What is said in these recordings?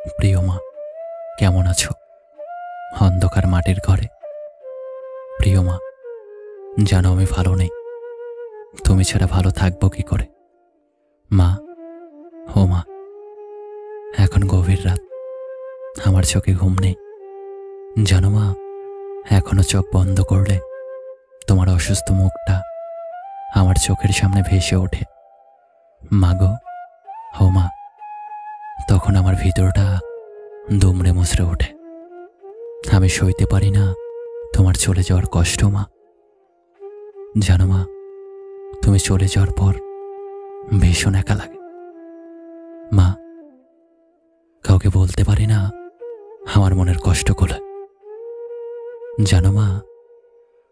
প্রিয় মা, কেমন আছো? অন্ধকার মাটির ঘরে। প্রিয় মা, জানো আমি ভালো নেই। তুমি ছাড়া ভালো থাকবো কি করে? মা, ও মা, এখন গভীর রাত, আমার চোখে ঘুম নেই। জানো মা, এখনো চোখ বন্ধ করলে তোমার অসুস্থ মুখটা আমার চোখের সামনে ভেসে ওঠে। মা গো, ও মা, তখন আমার ভিতরটা দুমড়ে মুচড়ে ওঠে। আমি সইতে পারি না তোমার চলে যাওয়ার কষ্ট মা। জানো মা, তুমি চলে যাওয়ার পর ভীষণ একা লাগে। মা, কাউকে বলতে পারি না আমার মনের কষ্টগুলো। জানো মা,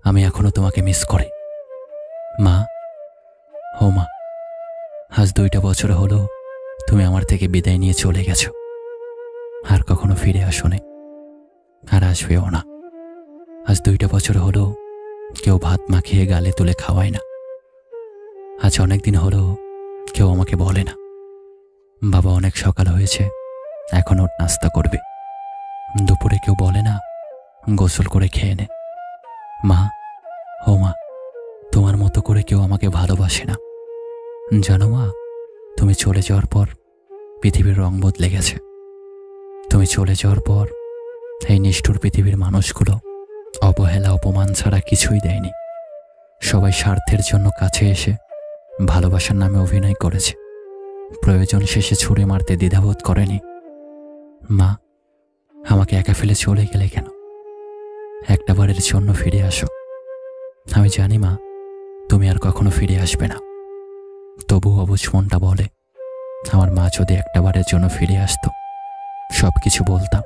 আমি এখনো তোমাকে মিস করি। মা, ও মা, আজ 2টা বছর হলো তুমি আমার থেকে বিদায় নিয়ে চলে গেছো। আর কখনো ফিরে আসোনি, আর আসবেও না। আজ 2টা বছর হলো কেউ ভাত মাখিয়ে গালে তুলে খাওয়ায় না। আজ অনেক দিন হলো কেউ আমাকে বলে না, বাবা অনেক সকাল হয়েছে, এখন ওর নাস্তা করবে। দুপুরে কেউ বলে না, গোসল করে খেয়ে নে। মা, ও মা, তোমার মতো করে কেউ আমাকে ভালোবাসে না। জানো মা, তুমি চলে যাওয়ার পর পৃথিবীর রং বদলে গেছে। তুমি চলে যাওয়ার পর এই নিষ্ঠুর পৃথিবীর মানুষগুলো অবহেলা অপমান ছাড়া কিছুই দেয়নি। সবাই স্বার্থের জন্য কাছে এসে ভালোবাসার নামে অভিনয় করেছে, প্রয়োজন শেষে ছুঁড়ে মারতে দ্বিধাবোধ করেনি। মা, আমাকে একা ফেলে চলে গেলে কেন? একটা বারের জন্য ফিরে আসো। আমি জানি মা, তুমি আর কখনো ফিরে আসবে না। তবু অবুঝ মনটা বলে, আমার মা যদি একটা বারের জন্য ফিরে আসতো, সব কিছু বলতাম।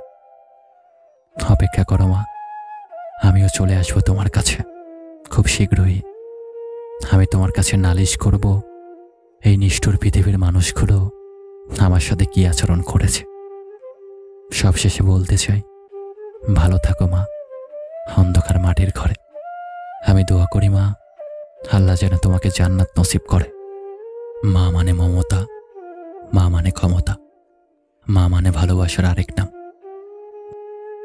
অপেক্ষা করো মা, আমিও চলে আসবো তোমার কাছে খুব শীঘ্রই। আমি তোমার কাছে নালিশ করব এই নিষ্ঠুর পৃথিবীর মানুষগুলো আমার সাথে কি আচরণ করেছে। সবশেষে বলতে চাই, ভালো থাকো মা, অন্ধকার মাটির ঘরে। আমি দোয়া করি মা, আল্লাহ যেন তোমাকে জান্নাত নসিব করে। মা মানে মমতা, মা মানে ক্ষমতা, মা মানে ভালোবাসার আরেক নাম।